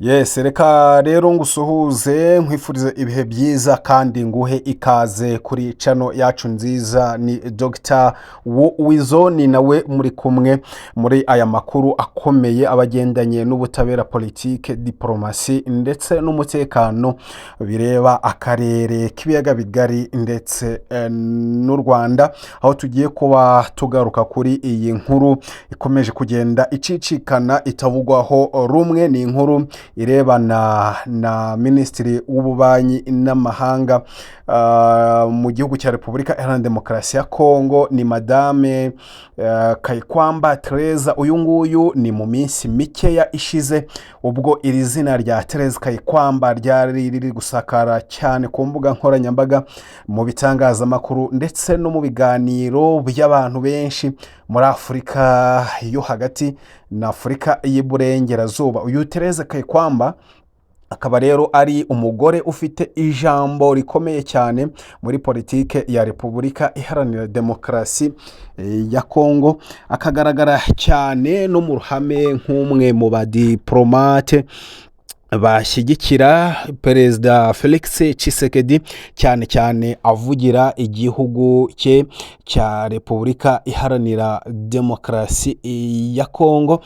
Yes, reka rero ngusuhuze nkwifurize ibihe byiza kandi nguhe ikaze kuri channel yacu nziza. Ni Dr. Wizo, ni nawe muri kumwe muri aya makuru akomeye abagendanye n'ubutabera, politike, diplomasi ndetse n'umutekano bireba akarere k'ibiyaga bigari ndetse n'u Rwanda, aho tugiye kuba tugaruka kuri iyi nkuru ikomeje kugenda icicikana itavugwaho rumwe. Ni inkuru irebana na Minisitiri w'Ububanyi n'Amahanga mu gihugu cya Repubulika Iharanira Demokarasi ya Kongo, ni Madame Kayikwamba Tereza. Uyu nguyu ni mu minsi mikeya ishize ubwo iri zina rya Tereza Kayikwamba ryari riri gusakara cyane ku mbuga nkoranyambaga, mu bitangazamakuru ndetse no mu biganiro by'abantu benshi muri Afurika yo hagati na Afurika y'Iburengerazuba. Uyu Tereza Kayikwamba akaba rero ari umugore ufite ijambo rikomeye cyane muri politike ya Repubulika Iharanira Demokarasi ya Kongo, akagaragara cyane no mu ruhame nk'umwe mu badiplomate bashyigikira Perezida Felix Tshisekedi, cyane cyane avugira igihugu cye cya Repubulika Iharanira Demokarasi ya Kongo.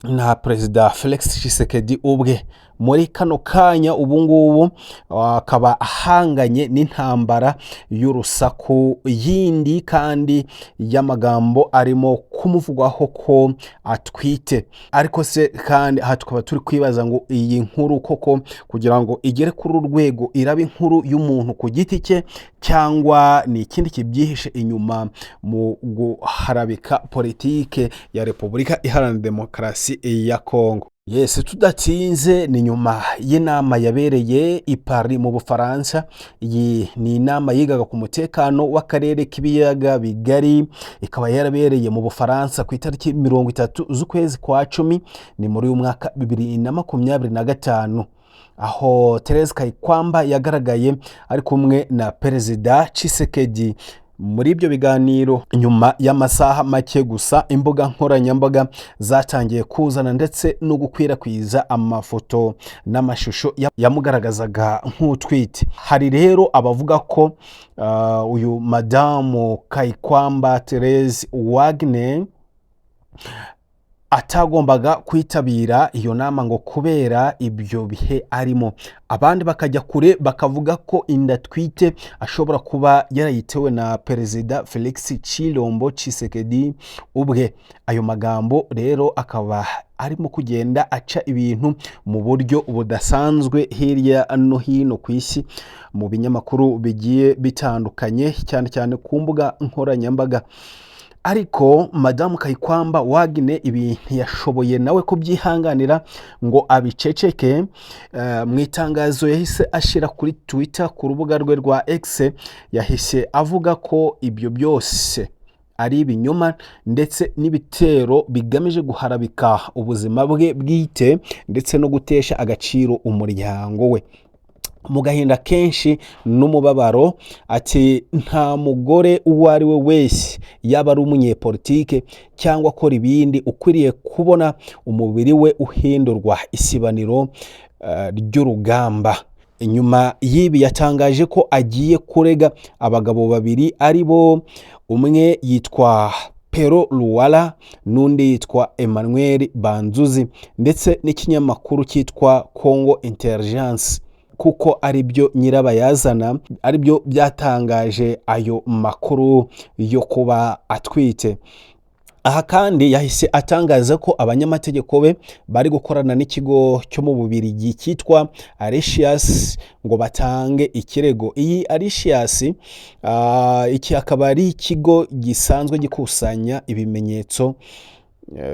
Na Perezida Felix Tshisekedi ubwe muri kano kanya ubu ngubu akaba ahanganye n'intambara y'urusaku yindi kandi y'amagambo arimo kumuvugwaho ko atwite. Ariko se kandi aha tukaba turi kwibaza ngo iyi nkuru koko kugira ngo igere kuri urwego iraba inkuru y'umuntu ku giti cye, cyangwa ni ikindi kibyihishe inyuma mu guharabika politike ya Repubulika Iharanira Demokarasi ya Kongo. Yes, tudatinze ni nyuma y'inama yabereye i Paris mu Bufaransa. Iyi ni inama yigaga ku mutekano w'akarere k'ibiyaga bigari, ikaba yarabereye mu Bufaransa ku itariki 30 z'ukwezi kwa 10 ni muri uyu mwaka 2025, aho Tereza Kayikwamba yagaragaye ari kumwe na Perezida Tshisekedi. Muri ibyo biganiro, nyuma y'amasaha make gusa, imbuga nkoranyambaga zatangiye kuzana ndetse no gukwirakwiza amafoto n'amashusho yamugaragazaga nk'utwite. Hari rero abavuga ko uyu Madamu Kayikwamba Tereza Wagner atagombaga kwitabira iyo nama ngo kubera ibyo bihe arimo. Abandi bakajya kure bakavuga ko inda twite ashobora kuba yarayitewe na Perezida Felix Chilombo Tshisekedi ubwe. Ayo magambo rero akaba arimo kugenda aca ibintu mu buryo budasanzwe hirya no hino ku isi, mu binyamakuru bigiye bitandukanye, cyane cyane ku mbuga nkoranyambaga. Ariko Madamu Kayikwamba Wagner ibi ntiyashoboye nawe kubyihanganira ngo abiceceke. Mu itangazo yahise ashira kuri Twitter ku rubuga rwe rwa X, yahise avuga ko ibyo byose ari ibinyoma ndetse n'ibitero bigamije guharabika ubuzima bwe bwite ndetse no gutesha agaciro umuryango we. Mu gahinda kenshi n'umubabaro, ati nta mugore uwo ari we wese, yaba ari umunyepolitike cyangwa akora ibindi, ukwiriye kubona umubiri we uhindurwa isibaniro ry'urugamba. Inyuma y'ibi yatangaje ko agiye kurega abagabo babiri, ari bo umwe yitwa Pero Luwala n'undi yitwa Emmanuel Banzuzi, ndetse n'ikinyamakuru cyitwa Congo Intelligence, kuko ari byo nyirabayazana, ari byo byatangaje ayo makuru yo kuba atwite. Aha kandi yahise atangaza ko abanyamategeko be bari gukorana n'ikigo cyo mu Bubiligi cyitwa Aricius ngo batange ikirego. Iyi Aricius iki akaba ari ikigo gisanzwe gikusanya ibimenyetso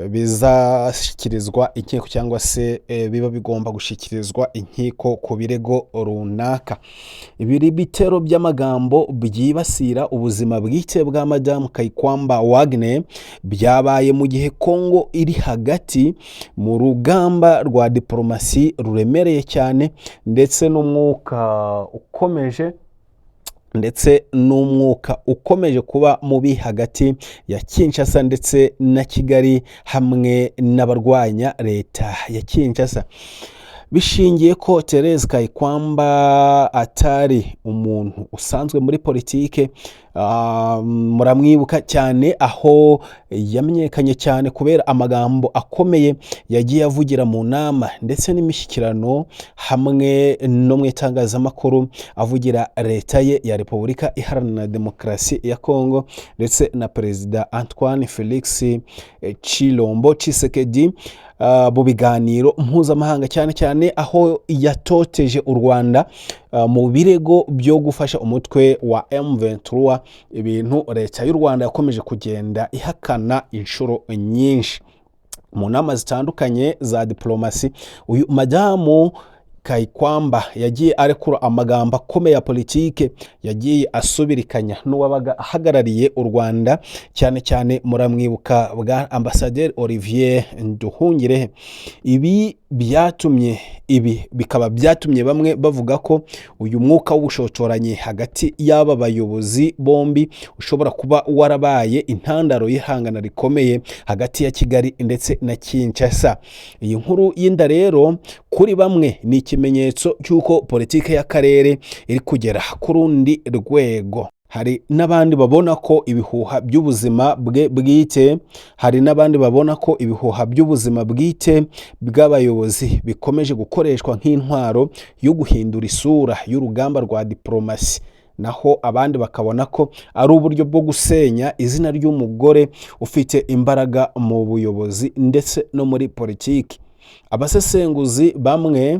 bizashyikirizwa inkiko, cyangwa se biba bigomba gushyikirizwa inkiko ku birego runaka. Ibiri bitero by'amagambo byibasira ubuzima bwite bwa Madamu Kayikwamba Wagner byabaye mu gihe Kongo iri hagati mu rugamba rwa diplomasi ruremereye cyane ndetse n'umwuka ukomeje ndetse n'umwuka ukomeje kuba mubi hagati ya Kinshasa ndetse na Kigali hamwe n'abarwanya leta ya Kinshasa. Bishingiye ko Therese Kayikwamba atari umuntu usanzwe muri politike, muramwibuka cyane aho yamenyekanye cyane kubera amagambo akomeye yagiye avugira mu nama ndetse n'imishyikirano hamwe no mu itangazamakuru avugira leta ye ya Repubulika Iharanira Demokarasi ya Kongo ndetse na Perezida Antoine Felix Tshilombo Tshisekedi mu biganiro mpuzamahanga, cyane cyane aho yatoteje u Rwanda mu birego byo gufasha umutwe wa M23, ibintu leta y'u Rwanda yakomeje kugenda ihakana inshuro nyinshi. Mu nama zitandukanye za diplomasi, uyu madamu Kayikwamba yagiye arekura amagambo akomeye ya politike, yagiye asubirikanya n'uwabaga ahagarariye u Rwanda, cyane cyane muramwibuka bwa Ambasaderi Olivier Nduhungirehe. Ibi bikaba byatumye bamwe bavuga ko uyu mwuka w'ubushotoranyi hagati y'aba bayobozi bombi ushobora kuba warabaye intandaro y'ihangana rikomeye hagati ya Kigali ndetse na Kinshasa. Iyi nkuru y'inda rero kuri bamwe ni ikimenyetso cy'uko politike y'akarere iri kugera ku rundi rwego. Hari n'abandi babona ko ibihuha by'ubuzima bwe bwite, hari n'abandi babona ko ibihuha by'ubuzima bwite bw'abayobozi bikomeje gukoreshwa nk'intwaro yo guhindura isura y'urugamba rwa diplomasi, naho abandi bakabona ko ari uburyo bwo gusenya izina ry'umugore ufite imbaraga mu buyobozi ndetse no muri politiki. Abasesenguzi bamwe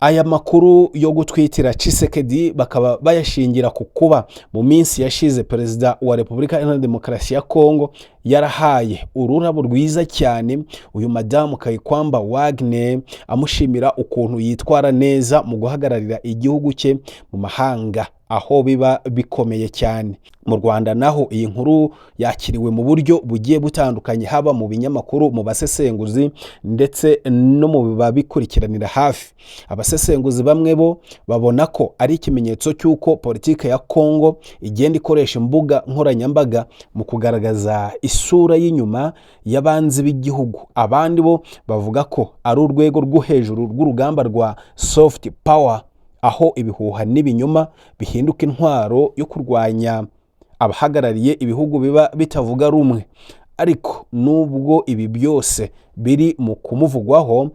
aya makuru yo gutwitira Tshisekedi bakaba bayashingira ku kuba mu minsi yashize Perezida wa Repubulika Iharanira Demokarasi ya Kongo yarahaye ururabo rwiza cyane uyu madamu Kayikwamba Wagner, amushimira ukuntu yitwara neza mu guhagararira igihugu cye mu mahanga aho biba bikomeye cyane. Mu Rwanda naho iyi nkuru yakiriwe mu buryo bugiye butandukanye, haba mu binyamakuru, mu basesenguzi ndetse no mu babikurikiranira hafi. Abasesenguzi bamwe bo babona ko ari ikimenyetso cy'uko politike ya Kongo igenda ikoresha imbuga nkoranyambaga mu kugaragaza isura y'inyuma y'abanzi b'igihugu. Abandi bo bavuga ko ari urwego rwo hejuru rw'urugamba rwa soft power, aho ibihuha n'ibinyoma bihinduka intwaro yo kurwanya abahagarariye ibihugu biba bitavuga rumwe. Ariko nubwo ibi byose biri mu kumuvugwaho,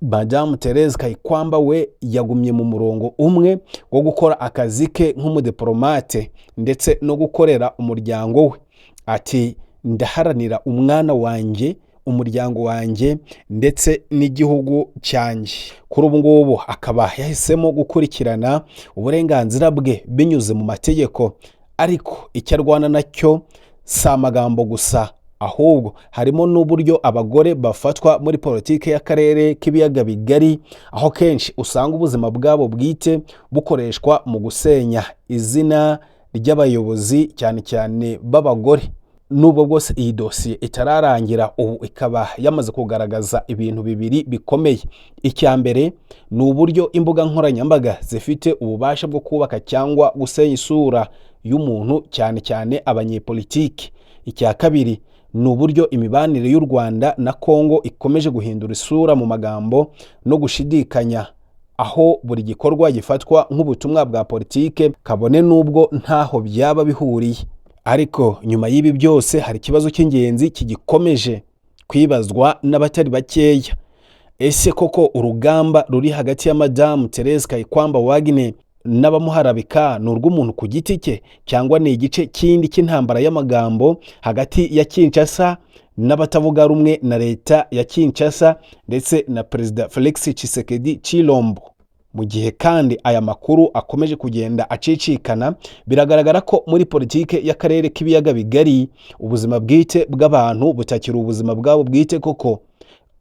Madamu Therese Kayikwamba we yagumye mu murongo umwe wo gukora akazi ke nk'umudiplomate ndetse no gukorera umuryango we. Ati ndaharanira umwana wanjye, umuryango wanjye ndetse n'igihugu cyanjye. Kuri ubu ngubu akaba yahisemo gukurikirana uburenganzira bwe binyuze mu mategeko, ariko icyo arwana nacyo si amagambo gusa, ahubwo harimo n'uburyo abagore bafatwa muri politike y'akarere k'ibiyaga bigari, aho kenshi usanga ubuzima bwabo bwite bukoreshwa mu gusenya izina ry'abayobozi cyane cyane b'abagore. Nubwo bwose iyi dosiye itararangira, ubu ikaba yamaze kugaragaza ibintu bibiri bikomeye. Icya mbere ni uburyo imbuga nkoranyambaga zifite ububasha bwo kubaka cyangwa gusenya isura y'umuntu, cyane cyane abanyepolitiki. Icya kabiri ni uburyo imibanire y'u Rwanda na Kongo ikomeje guhindura isura mu magambo no gushidikanya, aho buri gikorwa gifatwa nk'ubutumwa bwa politike kabone nubwo ntaho byaba bihuriye. Ariko nyuma y'ibi byose hari ikibazo cy'ingenzi kigikomeje kwibazwa n'abatari bakeya. Ese koko urugamba ruri hagati ya Madamu Therese Kayikwamba Wagner n'abamuharabika ni urw'umuntu ku giti cye, cyangwa ni igice kindi cy'intambara y'amagambo hagati ya Kinshasa n'abatavuga rumwe na leta ya Kinshasa ndetse na Perezida Felix Tshisekedi Tshilombo? Mu gihe kandi aya makuru akomeje kugenda acicikana, biragaragara ko muri politike y'akarere k'ibiyaga bigari ubuzima bwite bw'abantu butakiri ubuzima bwabo bwite koko,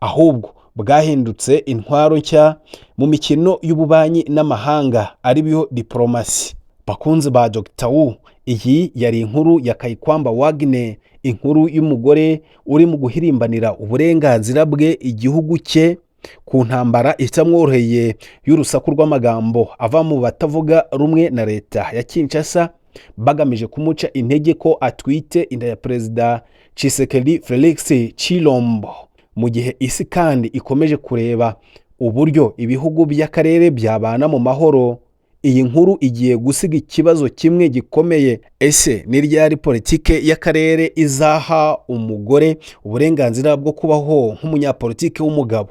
ahubwo bwahindutse intwaro nshya mu mikino y'ububanyi n'amahanga, ari byo diplomasi. Bakunzi ba Dr. Wu, iyi yari inkuru ya Kayikwamba Wagner, inkuru y'umugore uri mu guhirimbanira uburenganzira bwe, igihugu cye ku ntambara itamworoheye y'urusaku rw'amagambo ava mu batavuga rumwe na leta ya Kinshasa bagamije kumuca intege ko atwite inda ya Perezida Tshisekedi Felix Tshilombo. Mu gihe isi kandi ikomeje kureba uburyo ibihugu by'akarere byabana mu mahoro, iyi nkuru igiye gusiga ikibazo kimwe gikomeye. Ese ni ryari politike y'akarere izaha umugore uburenganzira bwo kubaho nk'umunyapolitike w'umugabo?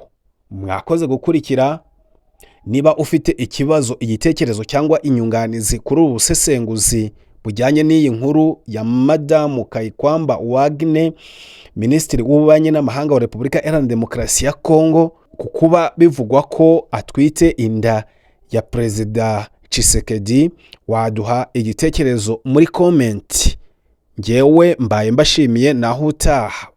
Mwakoze gukurikira. Niba ufite ikibazo, igitekerezo cyangwa inyunganizi kuri ubu busesenguzi bujyanye n'iyi nkuru ya Madamu Kayikwamba Wagner, Minisitiri w'Ububanyi n'Amahanga wa Repubulika Iharanira Demokarasi ya Kongo, ku kuba bivugwa ko atwite inda ya Perezida Tshisekedi, waduha igitekerezo muri komenti. Njyewe mbaye mbashimiye, naho utaha.